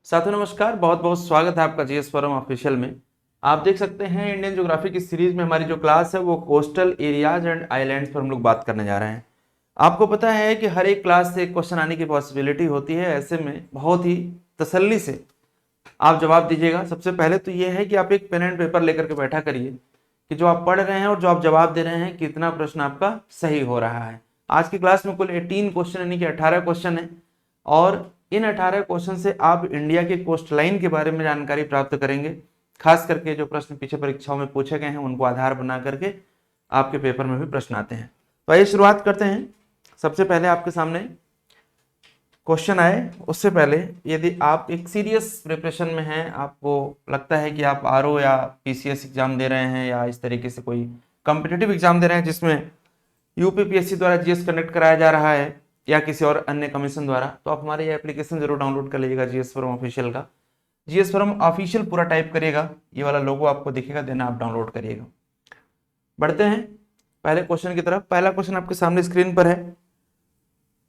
साथियों नमस्कार, बहुत बहुत स्वागत है आपका जीएस फोरम ऑफिशियल में। आप देख सकते हैं इंडियन ज्योग्राफी की सीरीज में हमारी जो क्लास है वो कोस्टल एरियाज एंड आइलैंड्स पर हम लोग बात करने जा रहे हैं। आपको पता है कि हर एक क्लास से एक क्वेश्चन आने की पॉसिबिलिटी होती है। ऐसे में बहुत ही तसल्ली से आप जवाब दीजिएगा। सबसे पहले तो ये है कि आप एक पेन एंड पेपर लेकर के बैठा करिए कि जो आप पढ़ रहे हैं और जो आप जवाब दे रहे हैं कितना प्रश्न आपका सही हो रहा है। आज की क्लास में कुल 18 क्वेश्चन यानी कि 18 क्वेश्चन है और इन 18 क्वेश्चन से आप इंडिया के कोस्ट लाइन के बारे में जानकारी प्राप्त करेंगे। खास करके जो प्रश्न पीछे परीक्षाओं में पूछे गए हैं उनको आधार बना करके आपके पेपर में भी प्रश्न आते हैं। तो आइए शुरुआत करते हैं। सबसे पहले आपके सामने क्वेश्चन आए उससे पहले यदि आप एक सीरियस प्रिपरेशन में हैं, आपको लगता है कि आप आरओ या पीसीएस एग्जाम दे रहे हैं या इस तरीके से कोई कॉम्पिटिटिव एग्जाम दे रहे हैं जिसमें यूपीपीएससी द्वारा जीएस कंडक्ट कराया जा रहा है या किसी और अन्य कमीशन द्वारा, तो आप हमारे ये एप्लीकेशन जरूर डाउनलोड कर लीजिएगा जीएस फोरम ऑफिशियल का। जीएस फोरम ऑफिशियल पूरा टाइप करिएगा, ये वाला लोगो आपको दिखेगा, देना आप डाउनलोड करिएगा। बढ़ते हैं पहले क्वेश्चन की तरफ। पहला क्वेश्चन आपके सामने स्क्रीन पर है,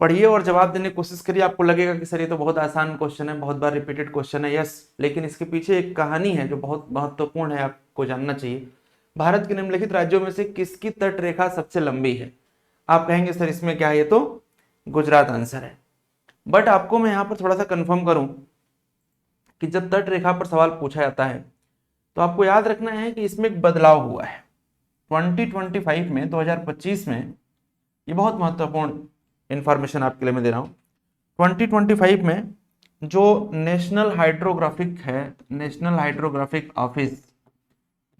पढ़िए और जवाब देने की कोशिश करिए। आपको लगेगा कि सर ये तो बहुत आसान क्वेश्चन है, बहुत बार रिपीटेड क्वेश्चन है, यस, लेकिन इसके पीछे एक कहानी है जो बहुत महत्वपूर्ण है, आपको जानना चाहिए। भारत के निम्नलिखित राज्यों में से किसकी तट रेखा सबसे लंबी है? आप कहेंगे सर इसमें क्या है, ये तो गुजरात आंसर है। बट आपको मैं यहां पर थोड़ा सा कंफर्म करूं कि जब तट रेखा पर सवाल पूछा जाता है तो आपको याद रखना है कि इसमें एक बदलाव हुआ है 2025 में, 2025 में। ये बहुत महत्वपूर्ण इंफॉर्मेशन आपके लिए मैं दे रहा हूं। 2025 में जो नेशनल हाइड्रोग्राफिक है, national hydrographic office,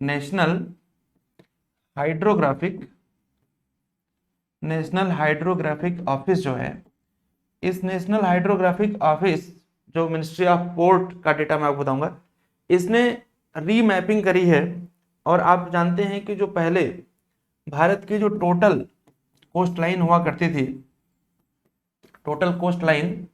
national hydrographic national hydrographic office जो है, इस नेशनल हाइड्रोग्राफिक ऑफिस जो मिनिस्ट्री ऑफ पोर्ट का डेटा मैं आपको बताऊंगा, इसने रीमैपिंग करी है। और आप जानते हैं कि जो पहले भारत की जो टोटल कोस्ट लाइन हुआ करती थी, टोटल कोस्ट लाइन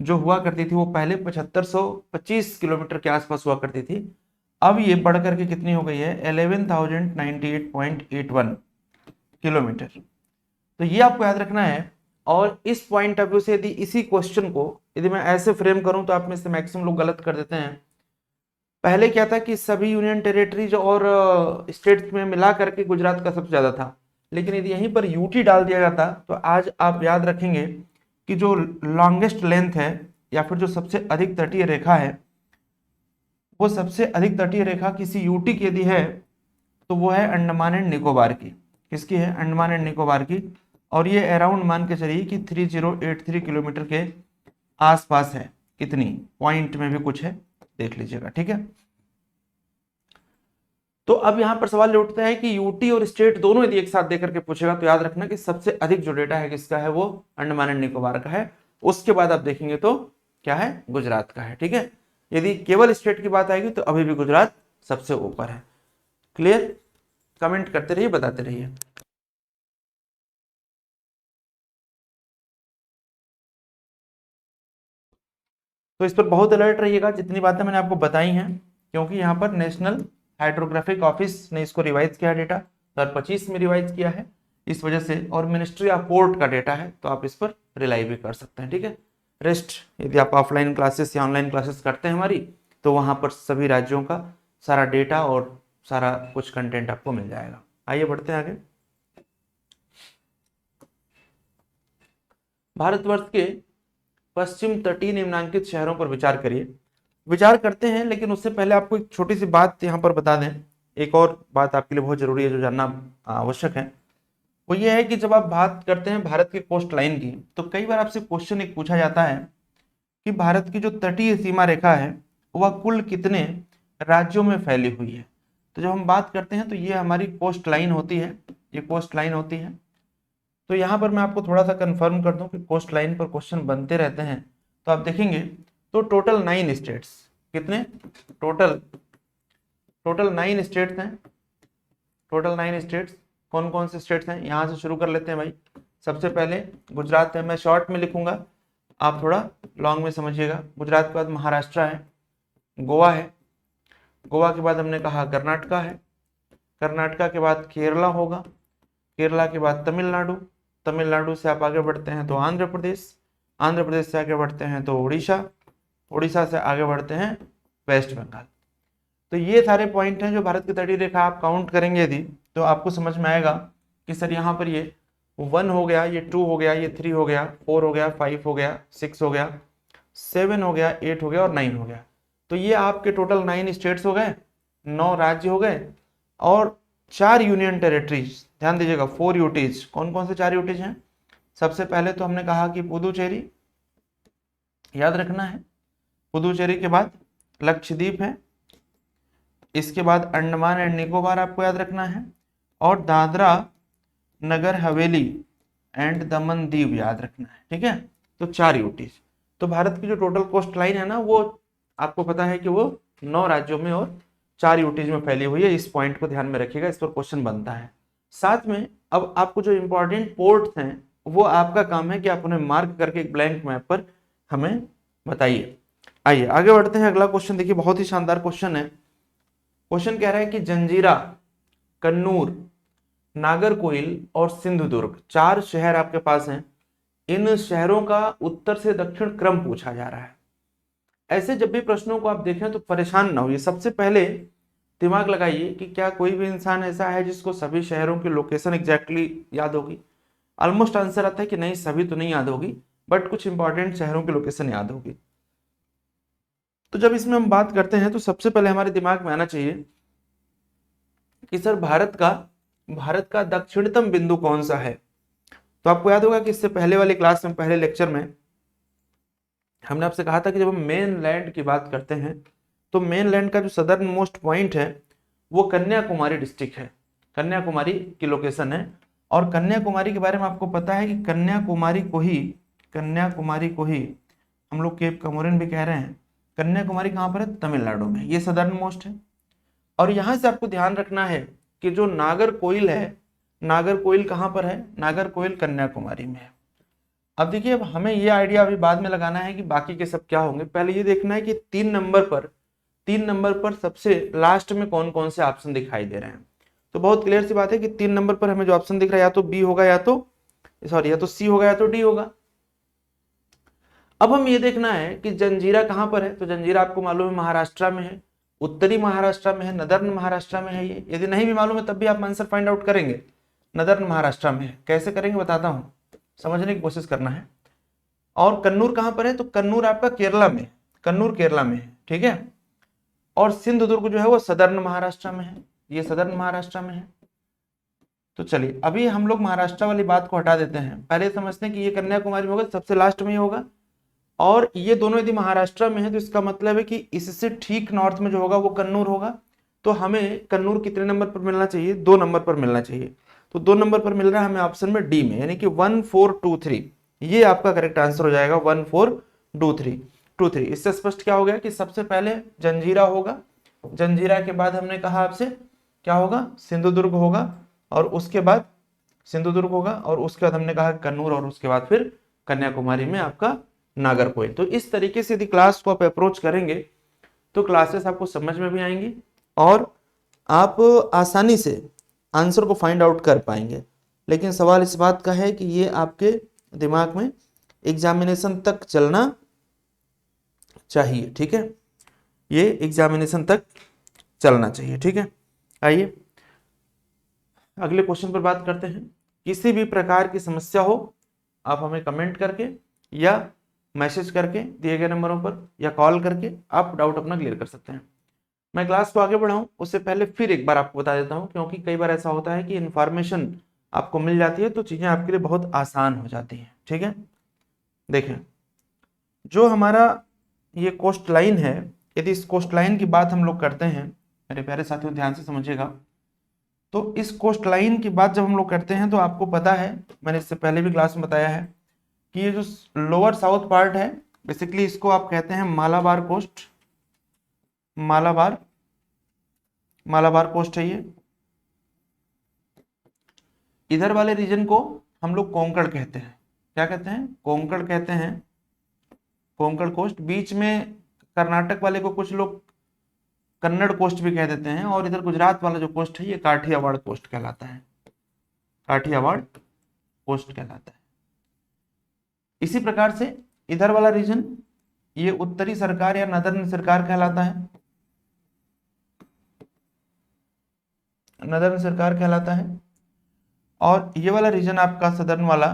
जो हुआ करती थी वो पहले 7525 किलोमीटर के आसपास हुआ करती थी। अब ये बढ़ करके कितनी हो गई है? 11,098.81 किलोमीटर। तो ये आपको याद रखना है। और इस पॉइंट ऑफ व्यू से यदि इसी क्वेश्चन को यदि मैं ऐसे फ्रेम करूं तो आप में से मैक्सिमम लोग गलत कर देते हैं। पहले क्या था कि सभी यूनियन टेरिटरीज और स्टेट्स में मिला करके गुजरात का सबसे ज्यादा था, लेकिन यदि यहीं पर यूटी डाल दिया जाता तो आज आप याद रखेंगे कि जो लॉन्गेस्ट लेंथ है या फिर जो सबसे अधिक तटीय रेखा है, वो सबसे अधिक तटीय रेखा किसी यूटी की यदि है तो वो है अंडमान एंड निकोबार की। किसकी है? अंडमान एंड निकोबार की। और ये अराउंड मान के चलिए कि 3083 किलोमीटर के आसपास है। कितनी पॉइंट में भी कुछ है, देख लीजिएगा, ठीक है। तो अब यहां पर सवाल उठता है कि यूटी और स्टेट दोनों यदि एक साथ देकर के पूछेगा तो याद रखना कि सबसे अधिक जो डेटा है किसका है? वो अंडमान एंड निकोबार का है। उसके बाद आप देखेंगे तो क्या है? गुजरात का है, ठीक है। यदि केवल स्टेट की बात आएगी तो अभी भी गुजरात सबसे ऊपर है। क्लियर? कमेंट करते रहिए, बताते रहिए। तो इस पर बहुत अलर्ट रहिएगा जितनी बातें मैंने आपको बताई हैं, क्योंकि यहाँ पर नेशनल हाइड्रोग्राफिक ऑफिस ने इसको रिवाइज किया डेटा, 2025 में रिवाइज किया है इस वजह से। और मिनिस्ट्री ऑफ पोर्ट का डेटा है तो आप इस पर रिलाई भी कर सकते हैं, ठीक है। रेस्ट यदि आप ऑफलाइन क्लासेस या ऑनलाइन क्लासेस करते हैं हमारी, तो वहाँ पर सभी राज्यों का सारा डेटा और सारा कुछ कंटेंट आपको मिल जाएगा। आइए बढ़ते हैं आगे। भारतवर्ष के पश्चिम तटीय निम्नांकित शहरों पर विचार करिए। विचार करते हैं, लेकिन उससे पहले आपको एक छोटी सी बात यहाँ पर बता दें। एक और बात आपके लिए बहुत जरूरी है जो जानना आवश्यक है, वो ये है कि जब आप बात करते हैं भारत के कोस्ट लाइन की तो कई बार आपसे क्वेश्चन एक पूछा जाता है कि भारत की जो तटीय सीमा रेखा है वह कुल कितने राज्यों में फैली हुई है। तो जब हम बात करते हैं तो ये हमारी कोस्ट लाइन होती है, ये कोस्ट लाइन होती है। तो यहाँ पर मैं आपको थोड़ा सा कंफर्म कर दूं कि कोस्ट लाइन पर क्वेश्चन बनते रहते हैं। तो आप देखेंगे तो टोटल 9 स्टेट्स, कितने? टोटल टोटल 9 स्टेट्स हैं। टोटल 9 स्टेट्स कौन कौन से स्टेट्स हैं? यहाँ से शुरू कर लेते हैं भाई। सबसे पहले गुजरात है, मैं शॉर्ट में लिखूंगा, आप थोड़ा लॉन्ग में समझिएगा। गुजरात के बाद महाराष्ट्र है, गोवा है, गोवा के बाद हमने कहा कर्नाटका है, कर्नाटका के बाद केरला होगा, केरला के बाद तमिलनाडु, तमिलनाडु से आप आगे बढ़ते हैं तो आंध्र प्रदेश, आंध्र प्रदेश से आगे बढ़ते हैं तो उड़ीसा, उड़ीसा से आगे बढ़ते हैं वेस्ट बंगाल। तो ये सारे पॉइंट हैं जो भारत की तटीय रेखा आप काउंट करेंगे यदि, तो आपको समझ में आएगा कि सर यहाँ पर ये 1 हो गया, ये 2 हो गया, ये 3 हो गया, 4 हो गया, 5 हो गया, 6 हो गया, 7 हो गया, 8 हो गया और 9 हो गया। तो ये आपके टोटल 9 स्टेट्स हो गए, 9 राज्य हो गए और 4 यूनियन टेरिटरीज। ध्यान दीजिएगा 4 यूटीज। कौन कौन से 4 यूटीज हैं? सबसे पहले तो हमने कहा कि पुदुचेरी, याद रखना है। पुदुचेरी के बाद लक्षद्वीप है, इसके बाद अंडमान एंड निकोबार आपको याद रखना है, और दादरा नगर हवेली एंड दमन दीव याद रखना है। ठीक है, तो 4 यूटीज। तो भारत की जो टोटल कोस्ट लाइन है ना, वो आपको पता है कि वो 9 राज्यों में और 4 यूटीज में फैली हुई है। इस पॉइंट को ध्यान में रखिएगा, इस पर क्वेश्चन बनता है। साथ में अब आपको जो इंपॉर्टेंट पोर्ट्स हैं वो आपका काम है कि आप उन्हें मार्क करके एक ब्लैंक मैप पर हमें बताइए। आइए आगे बढ़ते हैं। अगला क्वेश्चन देखिए, बहुत ही शानदार क्वेश्चन है। क्वेश्चन कह रहा है कि जंजीरा, कन्नूर, नागरकोइल और सिंधुदुर्ग 4 शहर आपके पास हैं। इन शहरों का उत्तर से दक्षिण क्रम पूछा जा रहा है। ऐसे जब भी प्रश्नों को आप देखें तो परेशान ना होइए। सबसे पहले दिमाग लगाइए कि क्या कोई भी इंसान ऐसा है जिसको सभी शहरों की लोकेशन एग्जैक्टली याद होगी। ऑलमोस्ट आंसर आता है कि नहीं, सभी तो नहीं याद होगी, बट कुछ इंपॉर्टेंट शहरों की लोकेशन याद होगी। तो जब इसमें हम बात करते हैं तो सबसे पहले हमारे दिमाग में आना चाहिए कि सर भारत का दक्षिणतम बिंदु कौन सा है। तो आपको याद होगा कि इससे पहले वाली क्लास में, पहले लेक्चर में हमने आपसे कहा था कि जब हम मेन लैंड की बात करते हैं तो मेन लैंड का जो सदर्न मोस्ट पॉइंट है वो कन्याकुमारी डिस्ट्रिक्ट है, कन्याकुमारी की लोकेशन है। और कन्याकुमारी के बारे में आपको पता है कि कन्याकुमारी को ही हम लोग केप कमोरिन भी कह रहे हैं। कन्याकुमारी कहाँ पर है? तमिलनाडु में। ये सदर्न मोस्ट है। और यहां से आपको ध्यान रखना है कि जो नागरकोइल है, नागरकोइल कहाँ पर है? नागरकोइल कन्याकुमारी में है। अब देखिए, अब हमें ये आइडिया अभी बाद में लगाना है कि बाकी के सब क्या होंगे। पहले ये देखना है कि 3 नंबर पर सबसे लास्ट में कौन कौन से ऑप्शन दिखाई दे रहे हैं। तो बहुत क्लियर सी बात है कि 3 नंबर पर हमें जो ऑप्शन दिख रहा है या तो बी होगा, या तो सी होगा, या तो डी होगा। अब हम ये देखना है कि जंजीरा कहां पर है। तो जंजीरा आपको मालूम है महाराष्ट्र में है, उत्तरी महाराष्ट्र में है, नदर्न महाराष्ट्र में है। ये यदि नहीं भी मालूम है तब भी आप आंसर फाइंड आउट करेंगे। नदर्न महाराष्ट्र में है। कैसे करेंगे बताता हूं, समझने की कोशिश करना है। और कन्नूर कहां पर है? तो कन्नूर आपका केरला में, कन्नूर केरला में है। ठीक है। और सिंधुदुर्ग जो है वो सदर्न महाराष्ट्र में है, ये सदर्न महाराष्ट्र में है। तो चलिए अभी हम लोग महाराष्ट्र वाली बात को हटा देते हैं, पहले समझते हैं कि ये कन्याकुमारी में होगा, सबसे लास्ट में ये होगा। और ये दोनों यदि महाराष्ट्र में है तो इसका मतलब है कि इससे ठीक नॉर्थ में जो होगा वो कन्नूर होगा। तो हमें कन्नूर कितने नंबर पर मिलना चाहिए? 2 नंबर पर मिलना चाहिए। तो 2 नंबर पर मिल रहा है हमें ऑप्शन में डी में, यानी कि 1 4 2 3। ये आपका करेक्ट आंसर हो जाएगा, 1 4 2 3। इससे स्पष्ट क्या हो गया कि सबसे पहले जंजीरा होगा, जंजीरा के बाद हमने कहा आपसे क्या होगा? सिंधुदुर्ग होगा, और उसके बाद सिंधुदुर्ग होगा, और उसके बाद हमने कहा कन्नूर, और उसके बाद फिर कन्याकुमारी में आपका नागरकोइल। तो इस तरीके से यदि क्लास को आप अप्रोच करेंगे तो क्लासेस आपको समझ में भी आएंगी और आप आसानी से आंसर को फाइंड आउट कर पाएंगे। लेकिन सवाल इस बात का है कि ये आपके दिमाग में एग्जामिनेशन तक चलना चाहिए। ठीक है, ये एग्जामिनेशन तक चलना चाहिए। ठीक है, आइए अगले क्वेश्चन पर बात करते हैं। किसी भी प्रकार की समस्या हो आप हमें कमेंट करके या मैसेज करके दिए गए नंबरों पर या कॉल करके आप डाउट अपना क्लियर कर सकते हैं। मैं क्लास को आगे बढ़ाऊं उससे पहले फिर एक बार आपको बता देता हूं, क्योंकि कई बार ऐसा होता है कि इन्फॉर्मेशन आपको मिल जाती है तो चीजें आपके लिए बहुत आसान हो जाती हैं। ठीक है, देखें जो हमारा ये कोस्ट लाइन है, यदि इस कोस्ट लाइन की बात हम लोग करते हैं, मेरे प्यारे साथियों ध्यान से समझिएगा। तो इस कोस्ट लाइन की बात जब हम लोग करते हैं तो आपको पता है, मैंने इससे पहले भी क्लास में बताया है कि ये जो लोअर साउथ पार्ट है बेसिकली इसको आप कहते हैं मालाबार कोस्ट, मालाबार कोस्ट है ये। इधर वाले रीजन को हम लोग कोंकण कहते हैं। क्या कहते हैं? कोंकण कहते हैं, कोंकण कोस्ट। बीच में कर्नाटक वाले को कुछ लोग कन्नड़ कोस्ट भी कह देते हैं, और इधर गुजरात वाला जो कोस्ट है ये काठियावाड़ कोस्ट कहलाता है, काठियावाड़ कोस्ट कहलाता है। इसी प्रकार से इधर वाला रीजन ये उत्तरी सरकार या नदर्न सरकार कहलाता है, नदर्न सरकार कहलाता है। और ये वाला रीजन आपका सदर्न वाला,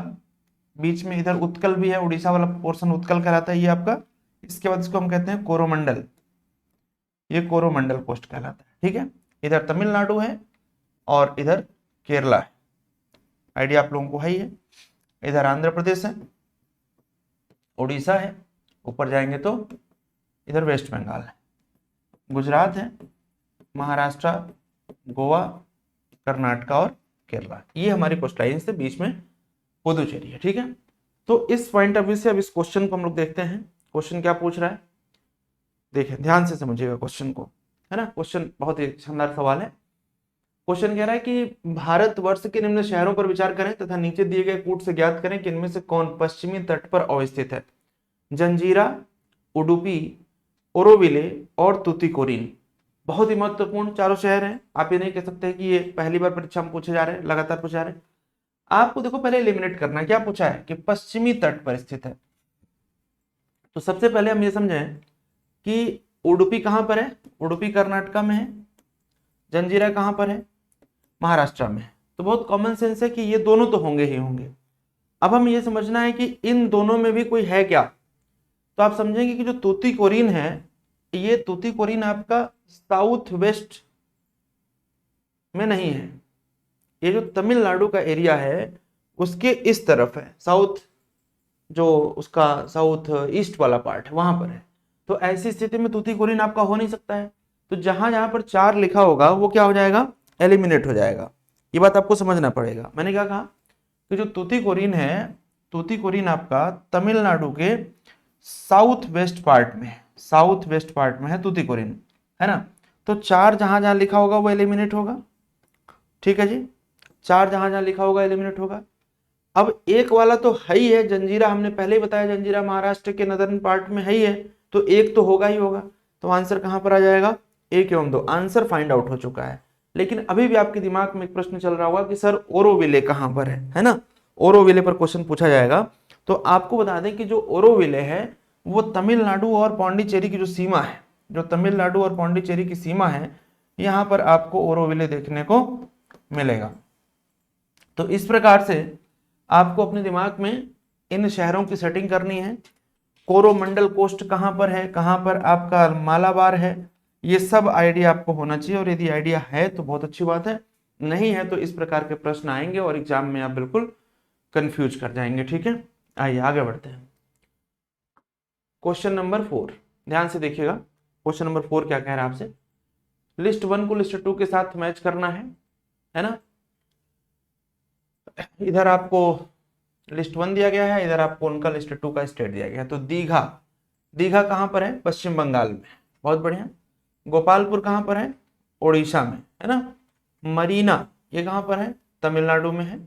बीच में इधर उत्कल भी है, उड़ीसा वाला पोर्शन उत्कल कहलाता है ये आपका। इसके बाद इसको हम कहते हैं कोरोमंडल, ये कोरोमंडल कोस्ट कहलाता है, ठीक है। इधर तमिलनाडु है और इधर केरला है, आइडिया आप लोगों को है ही है। इधर आंध्र प्रदेश है, उड़ीसा है, ऊपर जाएंगे तो इधर वेस्ट बंगाल है, गुजरात है, महाराष्ट्र, गोवा, कर्नाटक और केरला, ये हमारी कोस्ट लाइन से बीच में पुदुचेरी है, ठीक है। तो इस पॉइंट ऑफ व्यू से अब इस क्वेश्चन को हम लोग देखते हैं, क्वेश्चन क्या पूछ रहा है, देखिए ध्यान से समझिएगा क्वेश्चन को, है ना। क्वेश्चन बहुत ही शानदार सवाल है। क्वेश्चन कह रहा है कि भारतवर्ष के निम्न शहरों पर विचार करें तथा नीचे दिए गए कूट से ज्ञात करें कि इनमें से कौन पश्चिमी तट पर अवस्थित है। जंजीरा, उडुपी, ओरोविले और तुतिकोरिन, बहुत ही महत्वपूर्ण चारों शहर हैं। आप ये नहीं कह सकते कि ये पहली बार परीक्षा में पूछे जा रहे हैं, लगातार पूछे जा रहे हैं। आपको देखो पहले एलिमिनेट करना है, क्या पूछा है कि पश्चिमी तट पर स्थित है। तो सबसे पहले हम ये समझें कि उडुपी कहां पर है, उडुपी कर्नाटका में है, जंजीरा कहां पर है, महाराष्ट्र में है। तो बहुत कॉमन सेंस है कि ये दोनों तो होंगे ही होंगे। अब हम ये समझना है कि इन दोनों में भी कोई है क्या। तो आप समझेंगे कि जो तूतीकोरिन है, ये तूतीकोरिन आपका साउथ वेस्ट में नहीं है, ये जो तमिलनाडु का एरिया है उसके इस तरफ है, साउथ, जो उसका साउथ ईस्ट वाला पार्ट है वहां पर है। तो ऐसी स्थिति में तूतीकोरिन आपका हो नहीं सकता है। तो जहां जहां पर 4 लिखा होगा वो क्या हो जाएगा, एलिमिनेट हो जाएगा। ये बात आपको समझना पड़ेगा। मैंने क्या कहा कि जो तूतीकोरिन है, तूतीकोरिन आपका तमिलनाडु के साउथ वेस्ट पार्ट में है, साउथ वेस्ट पार्ट में है तूतीकोरिन, है ना। तो 4 जहां जहां लिखा होगा वो एलिमिनेट होगा, ठीक है जी। 4 जहां जहां लिखा होगा एलिमिनेट होगा। अब एक वाला तो है ही है, जंजीरा, हमने पहले ही बताया जंजीरा महाराष्ट्र के नदर्न पार्ट में है ही है, तो एक तो होगा ही होगा। तो आंसर कहां पर आ जाएगा, 1 एवं 2, आंसर फाइंड आउट हो चुका है। लेकिन अभी भी आपके दिमाग में एक प्रश्न चल रहा होगा कि सर ओरोविले कहां पर है ना। ओरोविले पर क्वेश्चन पूछा जाएगा। तो आपको बता दें कि जो ओरोविले है वो तमिलनाडु और पौंडीचेरी की जो सीमा है, जो तमिलनाडु और पौंडीचेरी की सीमा है, यहां पर आपको ओरोविले देखने को मिलेगा। तो इस प्रकार से आपको अपने दिमाग में इन शहरों की सेटिंग करनी है। कोरोमंडल कोस्ट कहां पर है, कहां पर आपका मालाबार है, ये सब आइडिया आपको होना चाहिए। और यदि आइडिया है तो बहुत अच्छी बात है, नहीं है तो इस प्रकार के प्रश्न आएंगे और एग्जाम में आप बिल्कुल कंफ्यूज कर जाएंगे, ठीक है। आइए आगे बढ़ते हैं। क्वेश्चन नंबर 4, ध्यान से देखिएगा। क्वेश्चन नंबर 4 क्या कह रहा है आपसे, लिस्ट 1 को लिस्ट 2 के साथ मैच करना है ना। इधर आपको लिस्ट 1 दिया गया है, इधर आपको उनका लिस्ट 2 का स्टेट दिया गया है। तो दीघा, दीघा कहां पर है, पश्चिम बंगाल में, बहुत बढ़िया। गोपालपुर कहां पर है, ओडिशा में, है ना। मरीना ये कहां पर है, तमिलनाडु में है।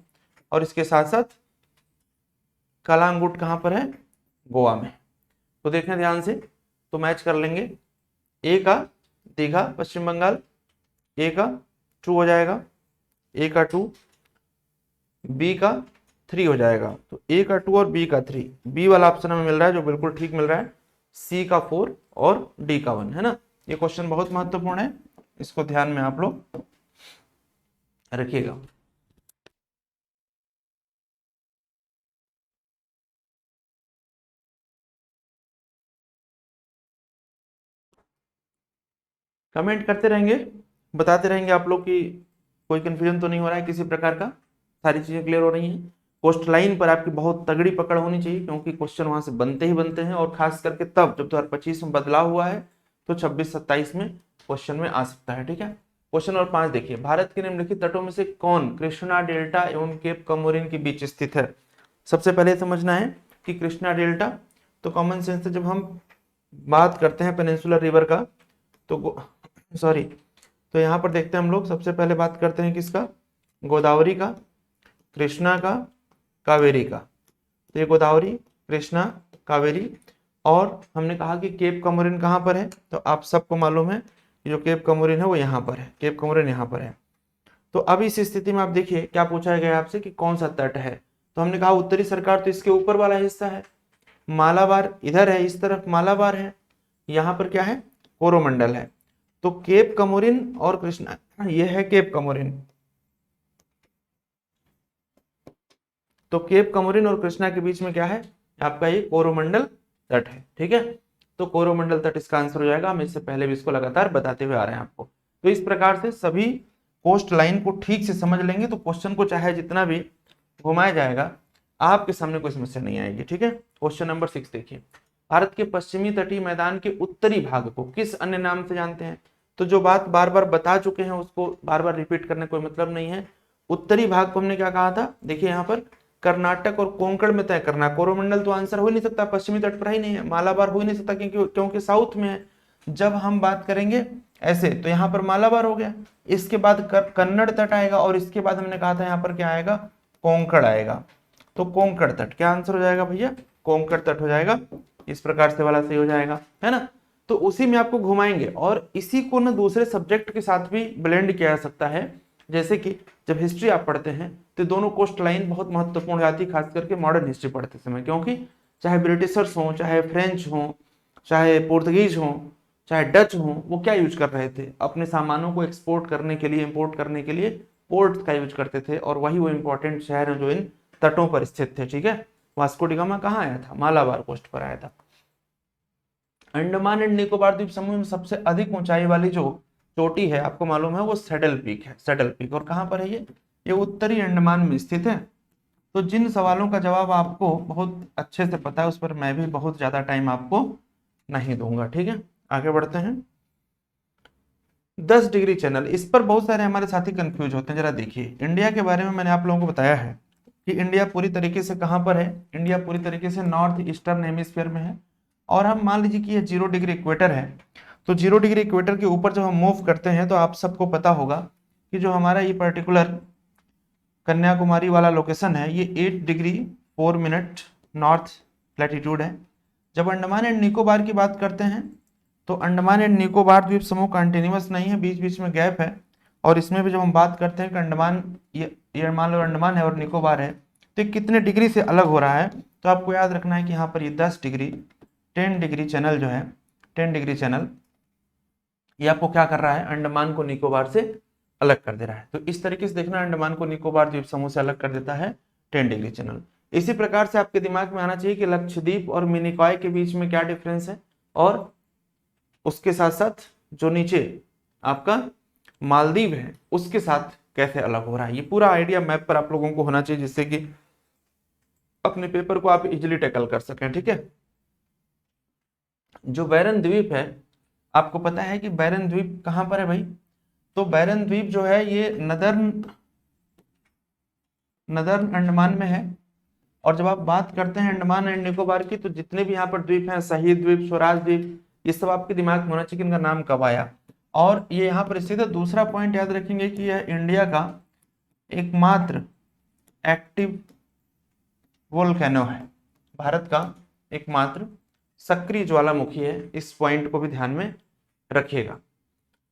और इसके साथ साथ कलांगुट कहां पर है, गोवा में। तो देखें ध्यान से, तो मैच कर लेंगे। ए का दीघा पश्चिम बंगाल, ए का 2 हो जाएगा, ए का 2, बी का 3 हो जाएगा। तो ए का 2 और बी का 3, बी वाला ऑप्शन हमें मिल रहा है जो बिल्कुल ठीक मिल रहा है, सी का 4 और डी का 1, है ना। ये क्वेश्चन बहुत महत्वपूर्ण है, इसको ध्यान में आप लोग रखिएगा। कमेंट करते रहेंगे, बताते रहेंगे आप लोग कि कोई कंफ्यूजन तो नहीं हो रहा है किसी प्रकार का, सारी चीजें क्लियर हो रही हैं। कोस्ट लाइन पर आपकी बहुत तगड़ी पकड़ होनी चाहिए, क्योंकि क्वेश्चन वहां से बनते ही बनते हैं। और खास करके तब जब 2025 में बदलाव हुआ है, तो 26-27 में क्वेश्चन में आ सकता है, ठीक है। क्वेश्चन नंबर 5 देखिए, भारत के निम्नलिखित तटों में से कौन कृष्णा डेल्टा एवं केप कमोरिन के बीच स्थित है। सबसे पहले समझना है कि कृष्णा डेल्टा, तो कॉमन सेंस से जब हम बात करते हैं पेनिनसुलर रिवर का, तो सॉरी, तो यहाँ पर देखते हैं हम लोग, सबसे पहले बात करते हैं किसका, गोदावरी का, कृष्णा का, कावेरी का। तो ये गोदावरी, कृष्णा, कावेरी। और हमने कहा कि केप कमोरिन कहाँ पर है, तो आप सबको मालूम है जो केप कमोरिन है वो यहाँ पर है, केप कमोरिन यहाँ पर है। तो अब इस स्थिति में आप देखिए क्या पूछा गया आपसे कि कौन सा तट है। तो हमने कहा उत्तरी सरकार, तो इसके ऊपर वाला हिस्सा है, मालाबार इधर है, इस तरफ मालाबार है, यहाँ पर क्या है, कोरोमंडल है। तो केप कमोरिन और कृष्णा, ये है केप कमोरिन। तो केप कमोरिन और कृष्णा के बीच में क्या है, आपका ये कोरोमंडल तट है। ठीक है, तो कोरोमंडल तट इसका आंसर हो जाएगा। हम इससे पहले भी इसको लगातार बताते हुए आ रहे हैं आपको। तो इस प्रकार से सभी कोस्ट लाइन को ठीक से समझ लेंगे तो क्वेश्चन को चाहे जितना भी घुमाया जाएगा आपके सामने कोई समस्या नहीं आएगी। ठीक है, क्वेश्चन नंबर 6 देखिए, भारत के पश्चिमी तटीय मैदान के उत्तरी भाग को किस अन्य नाम से जानते हैं। तो जो बात बार बार बता चुके हैं उसको बार बार रिपीट करने कोई मतलब नहीं है। उत्तरी भाग को हमने क्या कहा था, देखिए यहाँ पर कर्नाटक और कोंकण में तय करना। कोरोमंडल तो आंसर हो ही नहीं सकता, पश्चिमी तट पर ही नहीं है, मालाबार हो ही नहीं सकता क्योंकि साउथ में है। जब हम बात करेंगे ऐसे तो यहाँ पर मालाबार हो गया, इसके बाद कन्नड़ तट आएगा और इसके बाद हमने कहा था यहाँ पर क्या आएगा, कोंकण आएगा। तो कोंकण तट क्या आंसर हो जाएगा भैया, कोंकण तट हो जाएगा। इस प्रकार से वाला सही हो जाएगा, है ना। तो उसी में आपको घुमाएंगे और इसी को ना दूसरे सब्जेक्ट के साथ भी ब्लेंड किया जा सकता है। जैसे कि जब हिस्ट्री आप पढ़ते हैं तो दोनों कोस्ट लाइन बहुत महत्वपूर्ण हो जाती है, खास करके मॉडर्न हिस्ट्री पढ़ते समय, क्योंकि चाहे ब्रिटिशर्स हों, चाहे फ्रेंच हों, चाहे पोर्तुगीज हों, चाहे डच हों, वो क्या यूज कर रहे थे, अपने सामानों को एक्सपोर्ट करने के लिए, इंपोर्ट करने के लिए पोर्ट का यूज करते थे। और वही वो इंपॉर्टेंट शहर है जो इन तटों पर स्थित थे। ठीक है, वास्को डी गामा कहाँ आया था, मालाबार कोस्ट पर आया था। अंडमान एंड निकोबार द्वीप समूह में सबसे अधिक ऊंचाई वाली जो चोटी है आपको मालूम है वो सैडल पीक है, सैडल पीक। और कहाँ पर है ये उत्तरी अंडमान में स्थित है। तो जिन सवालों का जवाब आपको बहुत अच्छे से पता है उस पर मैं भी बहुत ज्यादा टाइम आपको नहीं दूंगा। ठीक है, आगे बढ़ते हैं। 10 डिग्री चैनल, इस पर बहुत सारे हमारे साथी कंफ्यूज होते हैं। जरा देखिए, इंडिया के बारे में मैंने आप लोगों को बताया है कि इंडिया पूरी तरीके से कहाँ पर है, इंडिया पूरी तरीके से नॉर्थ ईस्टर्न हेमिस्फीयर में है। और हम मान लीजिए कि ये 0 डिग्री इक्वेटर है। तो 0 डिग्री इक्वेटर के ऊपर जब हम मूव करते हैं तो आप सबको पता होगा कि जो हमारा ये पर्टिकुलर कन्याकुमारी वाला लोकेशन है ये 8 डिग्री 4 मिनट नॉर्थ लैटिट्यूड है। जब अंडमान एंड निकोबार की बात करते हैं तो अंडमान एंड निकोबार द्वीप समूह कंटिन्यूअस नहीं है, बीच बीच में गैप है। और इसमें भी जब हम बात करते हैं कि अंडमान ये मान लो अंडमान है और निकोबार है तो कितने डिग्री से अलग हो रहा है, तो आपको याद रखना है कि यहाँ पर ये 10 डिग्री 10 डिग्री चैनल जो है, 10 डिग्री चैनल ये आपको क्या कर रहा है, अंडमान को निकोबार से अलग कर दे रहा है। तो इस तरीके से देखना, अंडमान को निकोबार द्वीप समूह से अलग कर देता है 10 डिग्री चैनल। इसी प्रकार से आपके दिमाग में आना चाहिए कि लक्षद्वीप और मिनिकॉय के बीच में क्या डिफरेंस है, और उसके साथ साथ जो नीचे आपका मालदीव है उसके साथ कैसे अलग हो रहा है। ये पूरा आइडिया मैप पर आप लोगों को होना चाहिए जिससे कि अपने पेपर को आप इजिली टैकल कर सकें। ठीक है, जो बैरन द्वीप है आपको पता है कि बैरन द्वीप कहां पर है भाई, तो बैरन द्वीप जो है ये नदर्न अंडमान में है। और जब आप बात करते हैं अंडमान एंड निकोबार की तो जितने भी यहाँ पर द्वीप हैं, शहीद द्वीप, स्वराज द्वीप, ये सब आपके दिमाग में होना चाहिए कि इनका नाम कब आया और ये यहाँ पर स्थित है। दूसरा पॉइंट याद रखेंगे कि यह इंडिया का एकमात्र एक्टिव वोल्केनो है, भारत का एकमात्र सक्रिय ज्वालामुखी है। इस पॉइंट को भी ध्यान में रखिएगा।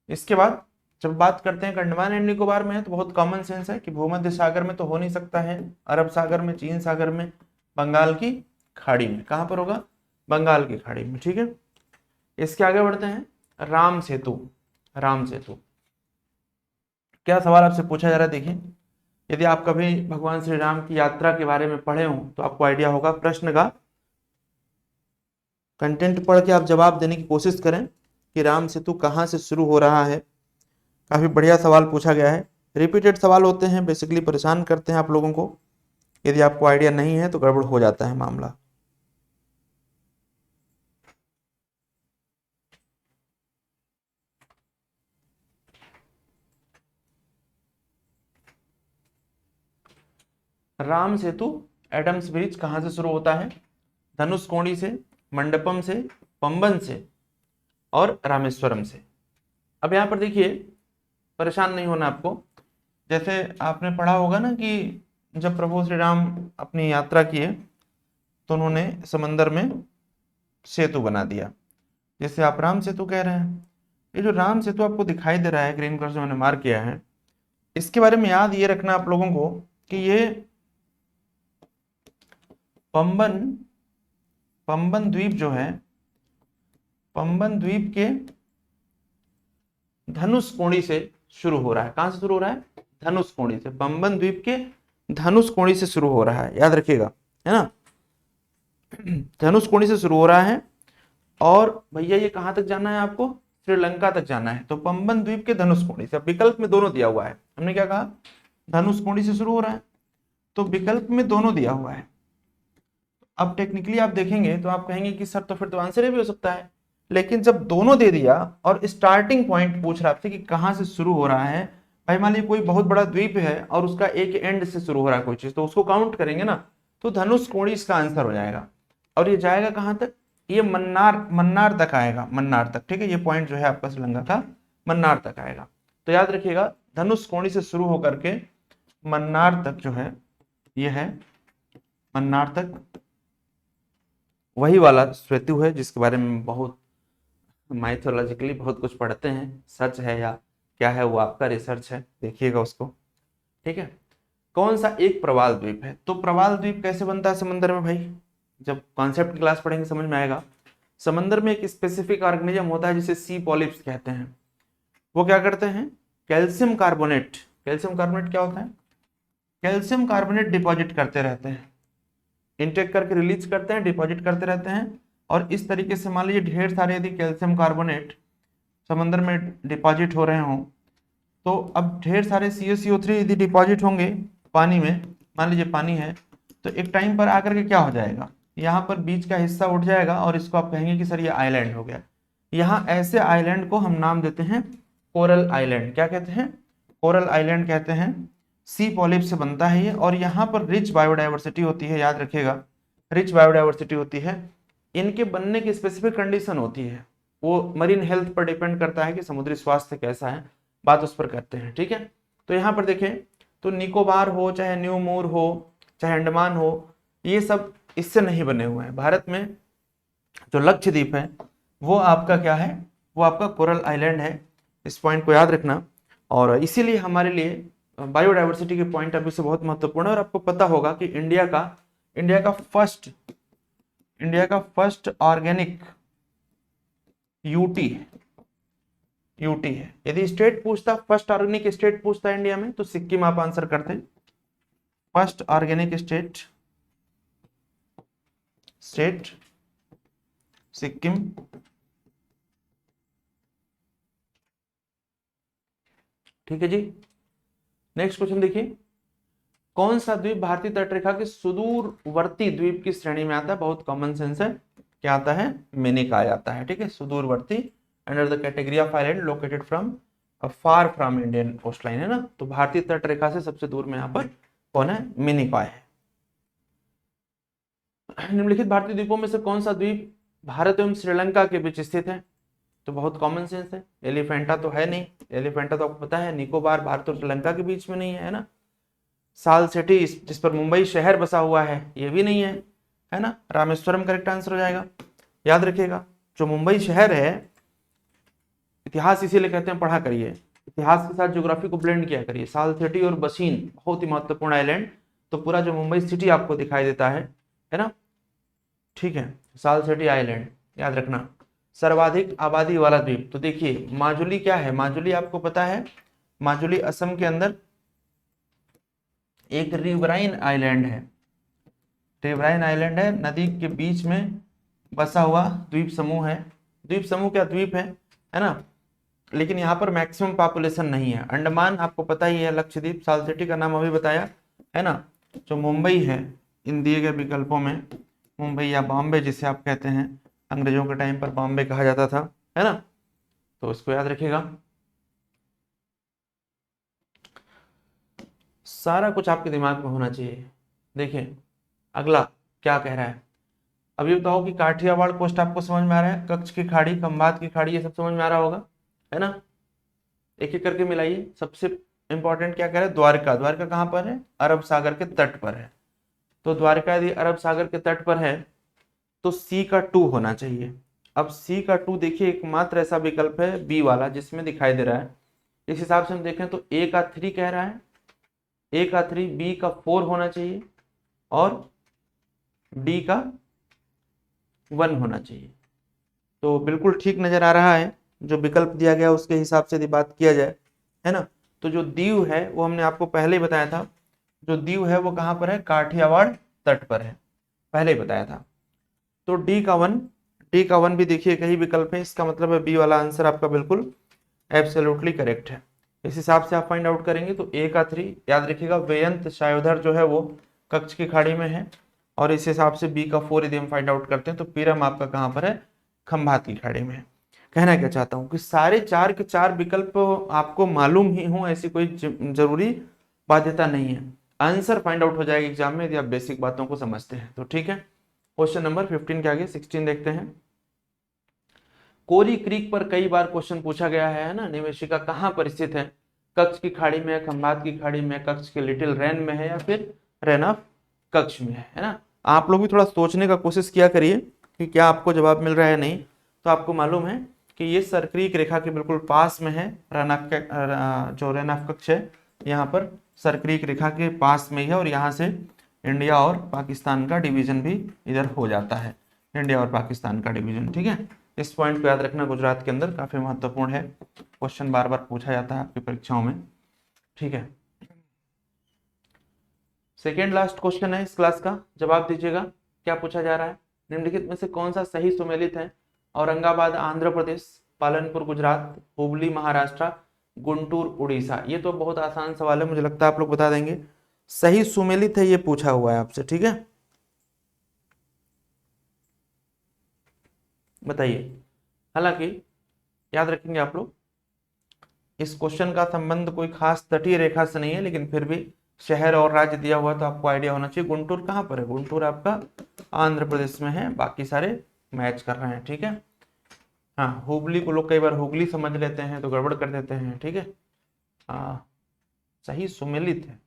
इसके बाद जब बात करते हैं अंडमान एंड निकोबार में है तो बहुत कॉमन सेंस है कि भूमध्य सागर में तो हो नहीं सकता है, अरब सागर में, चीन सागर में, बंगाल की खाड़ी में। कहां पर होगा, बंगाल की खाड़ी में। ठीक है, इसके आगे बढ़ते हैं। राम सेतु, राम सेतु क्या सवाल आपसे पूछा जा रहा है, देखिए यदि आप कभी भगवान श्री राम की यात्रा के बारे में पढ़े हो तो आपको आइडिया होगा। प्रश्न का कंटेंट पढ़ के आप जवाब देने की कोशिश करें कि राम सेतु कहाँ से शुरू हो रहा है। काफी बढ़िया सवाल पूछा गया है, रिपीटेड सवाल होते हैं, बेसिकली परेशान करते हैं आप लोगों को। यदि आपको आइडिया नहीं है तो गड़बड़ हो जाता है मामला। राम सेतु एडम्स ब्रिज कहां से शुरू होता है, धनुषकोडी से, मंडपम से, पंबन से और रामेश्वरम से। अब यहाँ पर देखिए, परेशान नहीं होना आपको। जैसे आपने पढ़ा होगा ना कि जब प्रभु श्री राम अपनी यात्रा किए तो उन्होंने समंदर में सेतु बना दिया, जैसे आप राम सेतु कह रहे हैं। ये जो राम सेतु आपको दिखाई दे रहा है ग्रीन कलर से मैंने मार्क किया है, इसके बारे में याद ये रखना आप लोगों को कि ये पंबन पंबन द्वीप जो है, पंबन द्वीप के धनुषकोडी से शुरू हो रहा है। कहां से शुरू हो रहा है? धनुषकोडी से। पंबन द्वीप के धनुषकोडी से शुरू हो रहा है, याद रखिएगा, है ना। धनुषकोडी से शुरू हो रहा है और भैया ये कहां तक जाना है आपको? श्रीलंका तक जाना है। तो पंबन द्वीप के धनुषकोडी से, विकल्प में दोनों दिया हुआ है, हमने क्या कहा? धनुषकोडी से शुरू हो रहा है, तो विकल्प में दोनों दिया हुआ है। अब टेक्निकली आप देखेंगे तो आप कहेंगे कि सर तो फिर तो आंसर भी हो सकता है, लेकिन जब दोनों दे दिया और स्टार्टिंग पॉइंट पूछ रहा आपसे कि कहां से शुरू हो रहा है, भाई मान लीजिए कोई बहुत बड़ा द्वीप है और उसका एक एंड से शुरू हो रहा है कोई चीज, तो उसको काउंट करेंगे ना, तो धनुषकोडी इसका आंसर हो जाएगा। और ये जाएगा कहां तक? ये मन्नार तक आएगा, मन्नार तक, ठीक है। ये पॉइंट जो है आपका श्रीलंका का मन्नार तक आएगा। तो याद रखिएगा धनुषकोडी से शुरू होकर के मन्नार तक जो है, ये है मन्नार तक, वही वाला सेतु है जिसके बारे में बहुत माइथोलॉजिकली बहुत कुछ पढ़ते हैं, सच है या क्या है वो आपका रिसर्च है, देखिएगा उसको, ठीक है। कौन सा एक प्रवाल द्वीप है? तो प्रवाल द्वीप कैसे बनता है समंदर में? भाई जब कॉन्सेप्ट क्लास पढ़ेंगे समझ में आएगा। समंदर में एक स्पेसिफिक ऑर्गेनिज्म होता है जिसे सी पॉलिप्स कहते हैं। वो क्या करते हैं? कैल्शियम कार्बोनेट, कैल्शियम कार्बोनेट क्या होता है? कैल्शियम कार्बोनेट डिपॉजिट करते रहते हैं, इनटेक करके रिलीज करते हैं, डिपॉजिट करते रहते हैं। और इस तरीके से मान लीजिए ढेर सारे यदि कैल्शियम कार्बोनेट समंदर में डिपॉजिट हो रहे हों, तो अब ढेर सारे CaCO3 यदि डिपॉजिट होंगे पानी में, मान लीजिए पानी है, तो एक टाइम पर आकर के क्या हो जाएगा? यहाँ पर बीच का हिस्सा उठ जाएगा और इसको आप कहेंगे कि सर ये आइलैंड हो गया। यहाँ ऐसे आइलैंड को हम नाम देते हैं कोरल आइलैंड। क्या कहते हैं? कोरल आइलैंड कहते हैं। सी पॉलिप से बनता है ये, और यहाँ पर रिच बायोडाइवर्सिटी होती है, याद रखिएगा, रिच बायोडाइवर्सिटी होती है। इनके बनने की स्पेसिफिक कंडीशन होती है, वो मरीन हेल्थ पर डिपेंड करता है कि समुद्री स्वास्थ्य कैसा है, बात उस पर करते हैं, ठीक है। तो यहाँ पर देखें तो निकोबार हो, चाहे न्यू मूर हो, चाहे अंडमान हो, ये सब इससे नहीं बने हुए हैं। भारत में जो लक्षद्वीप है वो आपका क्या है? वो आपका कोरल आइलैंड है। इस पॉइंट को याद रखना, और इसीलिए हमारे लिए बायोडाइवर्सिटी के पॉइंट ऑफ व्यू से बहुत महत्वपूर्ण है। और आपको पता होगा कि इंडिया का फर्स्ट ऑर्गेनिक यूटी है। यदि स्टेट पूछता, फर्स्ट ऑर्गेनिक स्टेट पूछता इंडिया में, तो सिक्किम आप आंसर करते। First organic state Sikkim. ठीक है जी। नेक्स्ट क्वेश्चन देखिए, कौन सा द्वीप भारतीय तटरेखा के सुदूरवर्ती द्वीप की श्रेणी में आता है? बहुत कॉमन सेंस है, क्या आता है? मिनिकॉय आता है, ठीक है। सुदूरवर्ती, under the category of island located from far from Indian coast line, है ना। तो भारतीय तटरेखा से सबसे दूर में यहाँ पर कौन है? मिनिकॉय है। निम्नलिखित भारतीय द्वीपों में से कौन सा द्वीप भारत एवं श्रीलंका के बीच स्थित है? तो बहुत कॉमन सेंस है, एलिफेंटा तो है नहीं, एलिफेंटा तो आपको पता है निकोबार भारत और श्रीलंका के बीच में नहीं है ना। साल सिटी जिस पर मुंबई शहर बसा हुआ है, ये भी नहीं है ना। रामेश्वरम करेक्ट आंसर हो जाएगा। याद रखिएगा, जो मुंबई शहर है, इतिहास इसीलिए कहते हैं पढ़ा करिए, इतिहास के साथ ज्योग्राफी को ब्लेंड किया करिए। साल सिटी और बसीन बहुत ही महत्वपूर्ण आइलैंड, तो पूरा जो मुंबई सिटी आपको दिखाई देता है ना, ठीक है। साल सिटी आइलैंड याद रखना। सर्वाधिक आबादी वाला द्वीप, तो देखिए माजुली क्या है? माजुली आपको पता है, माजुली असम के अंदर एक रिवराइन आइलैंड है। रिवराइन आइलैंड है, नदी के बीच में बसा हुआ द्वीप समूह है। द्वीप समूह क्या? द्वीप है ना। लेकिन यहाँ पर मैक्सिमम पॉपुलेशन नहीं है। अंडमान आपको पता ही है, लक्षद्वीप, साल सिटी का नाम अभी बताया है ना। जो मुंबई है, इन दिए गए विकल्पों में मुंबई या बॉम्बे जिसे आप कहते हैं, अंग्रेजों के टाइम पर बॉम्बे कहा जाता था, है ना। तो इसको याद रखिएगा। सारा कुछ आपके दिमाग में होना चाहिए। देखिए अगला क्या कह रहा है, अभी बताओ कि काठियावाड़ कोस्ट आपको समझ में आ रहा है? कच्छ की खाड़ी, खंबात की खाड़ी, ये सब समझ में आ रहा होगा, है ना। एक एक करके मिलाइए। सबसे इंपॉर्टेंट क्या कह रहा है? द्वारका। द्वारका कहाँ पर है? अरब सागर के तट पर है। तो द्वारका यदि अरब सागर के तट पर है तो C का 2 होना चाहिए। अब C का 2 देखिए एकमात्र ऐसा विकल्प है B वाला जिसमें दिखाई दे रहा है। इस हिसाब से हम देखें तो A का 3 कह रहा है, A का 3, B का 4 होना चाहिए और D का 1 होना चाहिए। तो बिल्कुल ठीक नजर आ रहा है, जो विकल्प दिया गया उसके हिसाब से यदि बात किया जाए, है ना। तो जो दीव है वो हमने आपको पहले ही बताया था, जो दीव है वो कहाँ पर है, काठियावाड़ तट पर है, पहले ही बताया था। तो डी का वन भी देखिए कई विकल्प है, इसका मतलब है बी वाला आंसर आपका बिल्कुल एब्सोल्युटली करेक्ट है। इस हिसाब से आप फाइंड आउट करेंगे तो ए का 3 याद रखिएगा, वेयंत शायोधर जो है वो कच्छ की खाड़ी में है, और इस हिसाब से बी का 4 यदि हम फाइंड आउट करते हैं तो पीरम आपका कहाँ पर है, खंभात की खाड़ी में है। कहना क्या चाहता हूँ कि सारे 4 के 4 विकल्प आपको मालूम ही हो ऐसी कोई जरूरी बाध्यता नहीं है, आंसर फाइंड आउट हो जाएगा एग्जाम में यदि आप बेसिक बातों को समझते हैं तो। ठीक है, क्वेश्चन नंबर 15 के आगे 16 देखते हैं। कोरी क्रीक पर कई बार क्वेश्चन पूछा गया है ना, निवेशिका कहाँ पर स्थित है, कच्छ की खाड़ी में है, खंभात की खाड़ी में, कच्छ के लिटिल रैन में है, या फिर रैन ऑफ कच्छ में है ना। आप लोग भी थोड़ा सोचने का कोशिश किया करिए कि क्या आपको जवाब मिल रहा है नहीं। तो आपको मालूम है कि ये सरक्रीक रेखा के बिल्कुल पास में है, जो रैन ऑफ कच्छ है यहाँ पर सरक्रीक रेखा के पास में ही है, और यहाँ से इंडिया और पाकिस्तान का डिवीजन भी इधर हो जाता है, इंडिया और पाकिस्तान का डिवीजन। ठीक है, इस पॉइंट को याद रखना, गुजरात के अंदर काफी महत्वपूर्ण है, क्वेश्चन बार बार पूछा जाता है आपकी परीक्षाओं में। ठीक है, सेकेंड लास्ट क्वेश्चन है इस क्लास का, जवाब दीजिएगा क्या पूछा जा रहा है। निम्नलिखित में से कौन सा सही सुमेलित है, औरंगाबाद आंध्र प्रदेश, पालनपुर गुजरात, हुबली महाराष्ट्र, गुंटूर उड़ीसा। ये तो बहुत आसान सवाल है, मुझे लगता है आप लोग बता देंगे। सही सुमेलित है ये पूछा हुआ है आपसे, ठीक है, बताइए। हालांकि याद रखेंगे आप लोग, इस क्वेश्चन का संबंध कोई खास तटीय रेखा से नहीं है, लेकिन फिर भी शहर और राज्य दिया हुआ तो आपको आइडिया होना चाहिए। गुंटूर कहाँ पर है, गुंटूर आपका आंध्र प्रदेश में है, बाकी सारे मैच कर रहे हैं। ठीक है, हाँ, हुबली को लोग कई बार हुगली समझ लेते हैं तो गड़बड़ कर देते हैं। ठीक है, हाँ, सही सुमेलित है,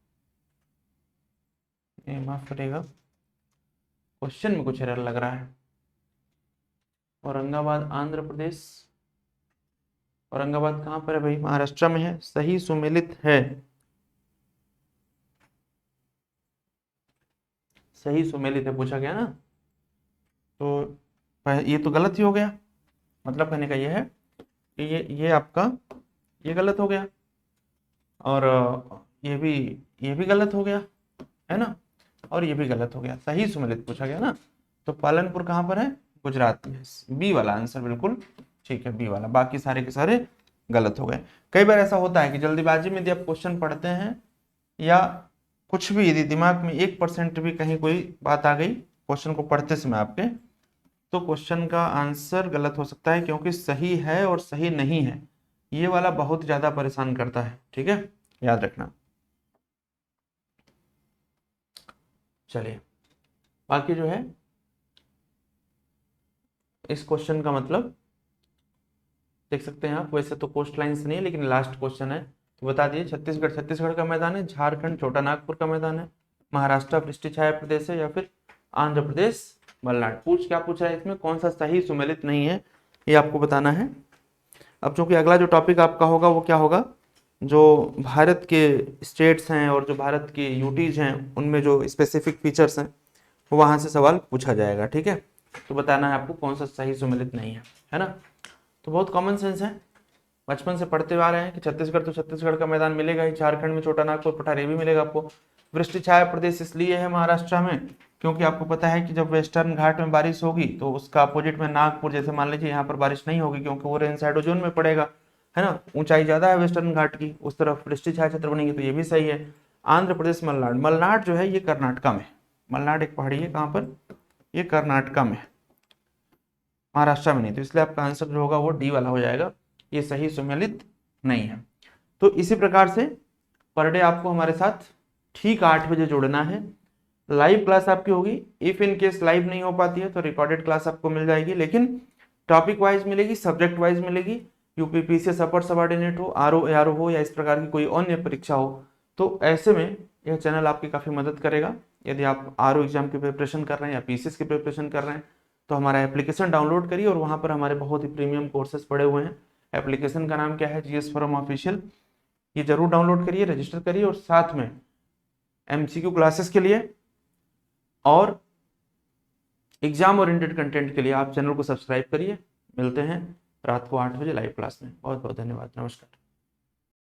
ये माफ करिएगा, क्वेश्चन में कुछ एरर लग रहा है। औरंगाबाद आंध्र प्रदेश, औरंगाबाद कहाँ पर है भाई, महाराष्ट्र में है, सही सुमेलित है, सही सुमेलित है पूछा गया ना, तो ये तो गलत ही हो गया। मतलब कहने का ये है कि ये आपका ये गलत हो गया, और ये भी गलत हो गया, है ना, और ये भी गलत हो गया, सही सुमेलित पूछा गया ना। तो पालनपुर कहाँ पर है, गुजरात में, बी वाला आंसर बिल्कुल ठीक है, बी वाला, बाकी सारे के सारे गलत हो गए। कई बार ऐसा होता है कि जल्दीबाजी में यदि आप क्वेश्चन पढ़ते हैं, या कुछ भी यदि दिमाग में 1% भी कहीं कोई बात आ गई क्वेश्चन को पढ़ते समय आपके, तो क्वेश्चन का आंसर गलत हो सकता है, क्योंकि सही है और सही नहीं है ये वाला बहुत ज्यादा परेशान करता है। ठीक है, याद रखना। चलिए, बाकी जो है इस क्वेश्चन का मतलब देख सकते हैं आप, वैसे तो कोस्ट लाइन से नहीं है लेकिन लास्ट क्वेश्चन है, तो बता दिए। छत्तीसगढ़ का मैदान है, झारखंड छोटा नागपुर का मैदान है, महाराष्ट्र वृष्टि छाया प्रदेश है, या फिर आंध्र प्रदेश मलनाड। क्या पूछा है इसमें, कौन सा सही सुमेलित नहीं है ये आपको बताना है। अब चूंकि अगला जो टॉपिक आपका होगा वो क्या होगा, जो भारत के स्टेट्स हैं और जो भारत के यूटीज हैं उनमें जो स्पेसिफिक फीचर्स हैं वहां से सवाल पूछा जाएगा। ठीक है, तो बताना है आपको कौन सा सही सुमेलित नहीं है ना। तो बहुत कॉमन सेंस है, बचपन से पढ़ते आ रहे हैं कि छत्तीसगढ़ तो छत्तीसगढ़ का मैदान मिलेगा ही, झारखंड में छोटा नागपुर पठार ये भी मिलेगा आपको। वृष्टि छाया प्रदेश इसलिए है महाराष्ट्र में क्योंकि आपको पता है कि जब वेस्टर्न घाट में बारिश होगी तो उसका अपोजिट में नागपुर, जैसे मान लीजिए यहाँ पर बारिश नहीं होगी क्योंकि वो रेन साइडो जोन में पड़ेगा, है ना, ऊंचाई ज्यादा है वेस्टर्न घाट की, उस तरफ वृष्टि छाया क्षेत्र बनेंगे, तो ये भी सही है। आंध्र प्रदेश मलनाड, मलनाड जो है ये कर्नाटका में, मलनाड एक पहाड़ी है, कहाँ पर, ये कर्नाटका में, महाराष्ट्र में नहीं, तो इसलिए आपका आंसर जो होगा वो डी वाला हो जाएगा, ये सही सुमेलित नहीं है। तो इसी प्रकार से पर डे आपको हमारे साथ ठीक 8 बजे जुड़ना है। लाइव क्लास आपकी होगी, इफ इन केस लाइव नहीं हो पाती है तो रिकॉर्डेड क्लास आपको मिल जाएगी, लेकिन टॉपिक वाइज मिलेगी, सब्जेक्ट वाइज मिलेगी। यूपीपीसीएस अपर सबऑर्डिनेट हो, आरओ एआरओ हो, या इस प्रकार की कोई अन्य परीक्षा हो, तो ऐसे में यह चैनल आपकी काफ़ी मदद करेगा। यदि आप आरओ एग्जाम की प्रिपरेशन कर रहे हैं या पीसीएस की प्रिपरेशन कर रहे हैं तो हमारा एप्लीकेशन डाउनलोड करिए, और वहाँ पर हमारे बहुत ही प्रीमियम कोर्सेज पड़े हुए हैं। एप्लीकेशन का नाम क्या है, जीएस फोरम ऑफिशियल, ये जरूर डाउनलोड करिए, रजिस्टर करिए, और साथ में एमसीक्यू क्लासेस के लिए और एग्जाम ओरिएंटेड कंटेंट के लिए आप चैनल को सब्सक्राइब करिए। मिलते हैं रात को 8 बजे लाइव क्लास में। बहुत बहुत धन्यवाद। नमस्कार।